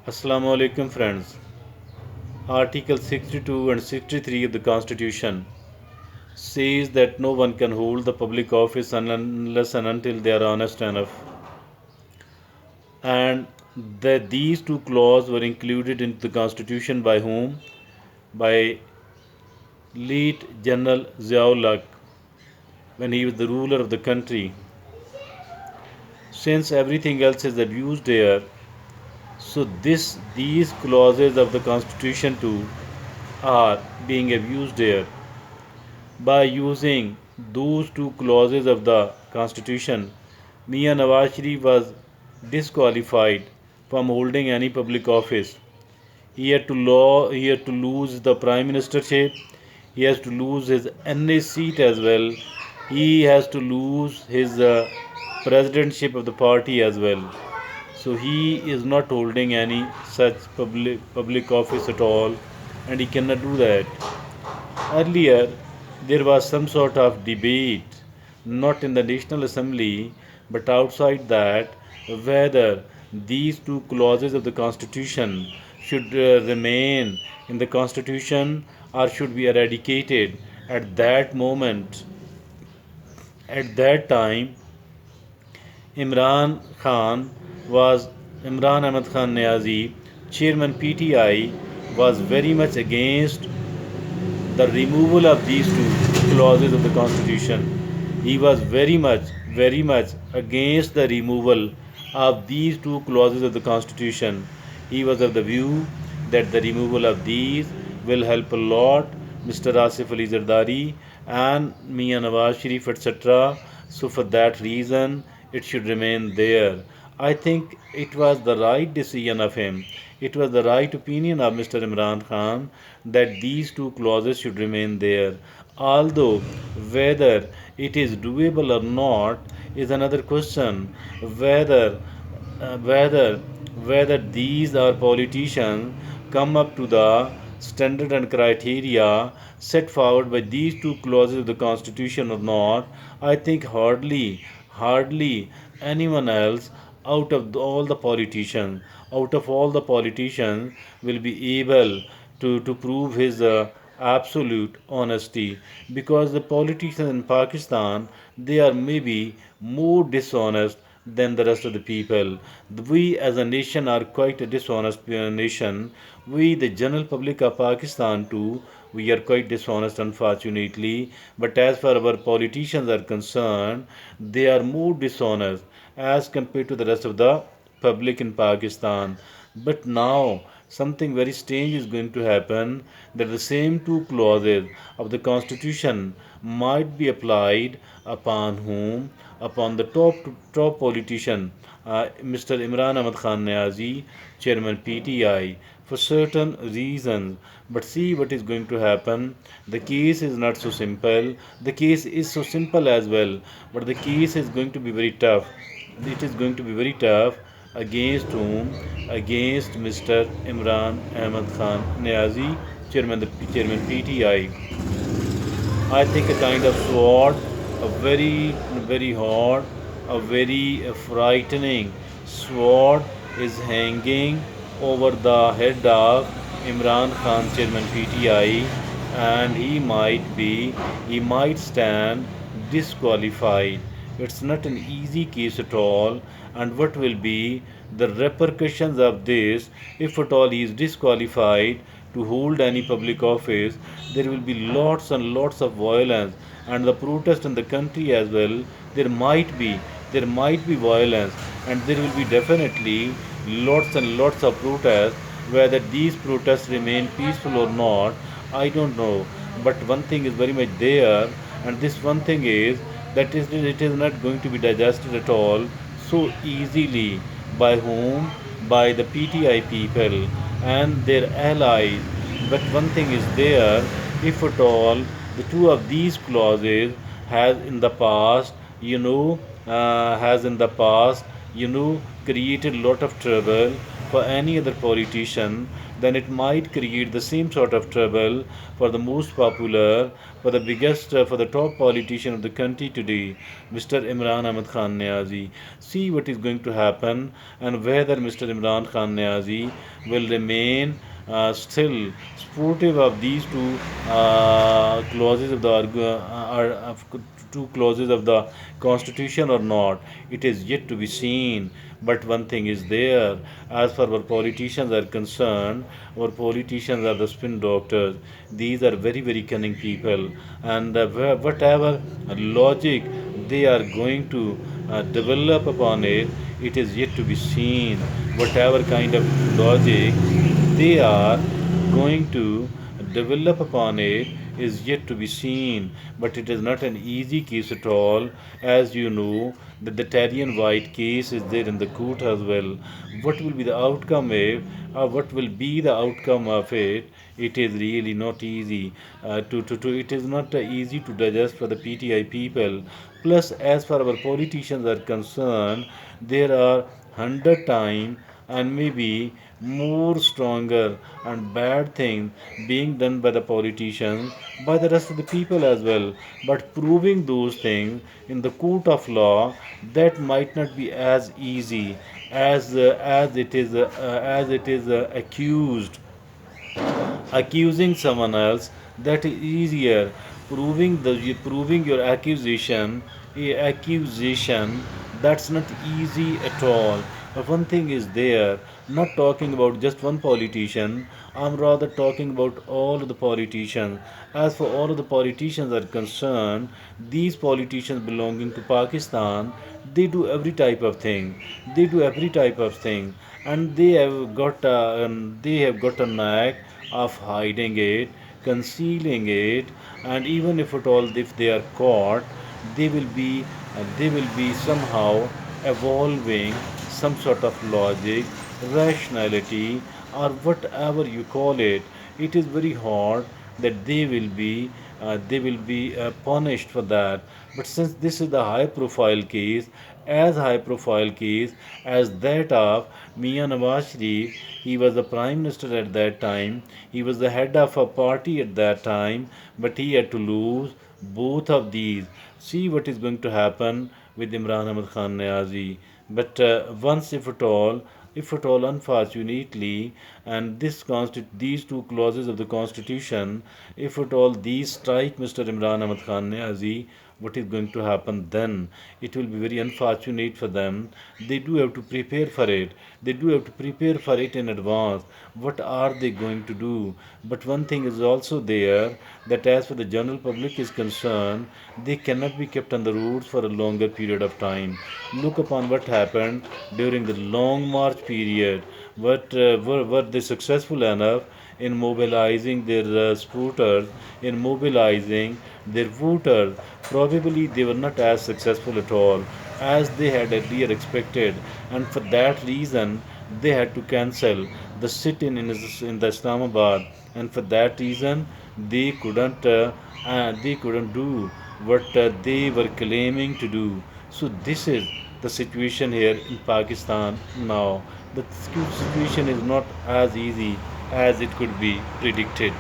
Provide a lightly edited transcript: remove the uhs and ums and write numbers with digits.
Assalamu alaikum friends. Article 62 and 63 of the Constitution says that no one can hold the public office unless and until they are honest enough. And that these two clauses were included into the Constitution by whom? By late General Ziaul Haq when he was the ruler of the country. Since everything else is abused here, so these clauses of the Constitution too are being abused here. By using those two clauses of the Constitution, Mia Nawaz Sharif was disqualified from holding any public office. He had to lose the prime ministership. He has to lose his NA seat as well. He has to lose his presidentship of the party as well. So he is not holding any such public office at all, and he cannot do that. Earlier, there was some sort of debate, not in the National Assembly, but outside that, whether these two clauses of the Constitution should remain in the Constitution or should be eradicated. At that moment, at that time, Imran Khan was Imran Ahmad Khan Niazi, chairman PTI, was very much against the removal of these two clauses of the Constitution. He was very much against the removal of these two clauses of the Constitution. He was of the view that the removal of these will help a lot Mr. Asif Ali Zardari and Mia Nawaz Sharif, etc. So, for that reason, it should remain there. I think it was the right decision of him. It was the right opinion of Mr. Imran Khan that these two clauses should remain there. Although whether it is doable or not is another question. Whether whether whether these are politicians come up to the standard and criteria set forward by these two clauses of the Constitution or not, I think hardly anyone else out of all the politicians will be able to prove his absolute honesty, because the politicians in Pakistan, they are maybe more dishonest than the rest of the people. We as a nation are quite a dishonest nation. We, the general public of Pakistan too, we are quite dishonest, unfortunately. But as far as our politicians are concerned, they are more dishonest as compared to the rest of the public in Pakistan. But now something very strange is going to happen, that the same two clauses of the Constitution might be applied upon whom? Upon the top politician, Mr. Imran Ahmad Khan Niazi, Chairman PTI, for certain reasons. But see what is going to happen. The case is not so simple. The case is so simple as well, but the case is going to be very tough. It is going to be very tough. Against whom? Against Mr. Imran Ahmad Khan Niazi, Chairman PTI. I think a kind of sword, a very hard, a very frightening sword is hanging over the head of Imran Khan, Chairman PTI, and he might stand disqualified. It's not an easy case at all, and what will be the repercussions of this if at all he is disqualified to hold any public office? There will be lots and lots of violence, and the protest in the country as well. There might be violence, and there will be definitely lots and lots of protests. Whether these protests remain peaceful or not, I don't know. But one thing is very much there, and this one thing is that it is not going to be digested at all so easily. By whom? By the PTI people and their allies. But one thing is there, if at all the two of these clauses has in the past, has in the past, created a lot of trouble for any other politician then it might create the same sort of trouble for the most popular, for the biggest, for the top politician of the country today, Mr. Imran Ahmad Khan Niazi. See what is going to happen and whether Mr. Imran Khan Niazi will remain still supportive of these two clauses of the two clauses of the constitution or not. It is yet to be seen. But one thing is there, as far our politicians are concerned, our politicians are the spin doctors. These are very, very cunning people, and whatever logic they are going to develop upon it, it is yet to be seen. Whatever kind of logic they are going to develop upon it is yet to be seen, but it is not an easy case at all. As you know, that the Tarian White case is there in the court as well. What will be the outcome if, or what will be the outcome of it? It is really not easy it is not easy to digest for the PTI people. Plus, as far our politicians are concerned, there are 100 times and maybe more stronger and bad things being done by the politicians by the rest of the people as well, but proving those things in the court of law, that might not be as easy as it is accused. Accusing someone else, that is easier. Proving your accusation, that's not easy at all. But one thing is there, not talking about just one politician, I'm rather talking about all of the politicians. As for all of the politicians are concerned, these politicians belonging to Pakistan, they do every type of thing. They do every type of thing, and they have got a knack of hiding it, concealing it, and even if at all if they are caught, they will be somehow evolving some sort of logic, rationality, or whatever you call it. It is very hard that they will be punished for that. But since this is the high profile case as that of Mia Nawaz Sharif, he was the prime minister at that time, he was the head of a party at that time, but he had to lose both of these. See what is going to happen with Imran Ahmad Khan Niazi. But once, if at all, unfortunately, and these two clauses of the constitution, if at all these strike Mr. Imran Ahmad Khan Niazi, what is going to happen then? It will be very unfortunate for them. They do have to prepare for it. They do have to prepare for it in advance. What are they going to do? But one thing is also there, that as for the general public is concerned, they cannot be kept on the roads for a longer period of time. Look upon what happened during the long march period. Were they successful enough in mobilizing their supporters, in mobilizing their voters? Probably they were not as successful at all as they had earlier expected, and for that reason they had to cancel the sit-in in the Islamabad, and for that reason they couldn't do what they were claiming to do. So this is the situation here in Pakistan now. The situation is not as easy as it could be predicted.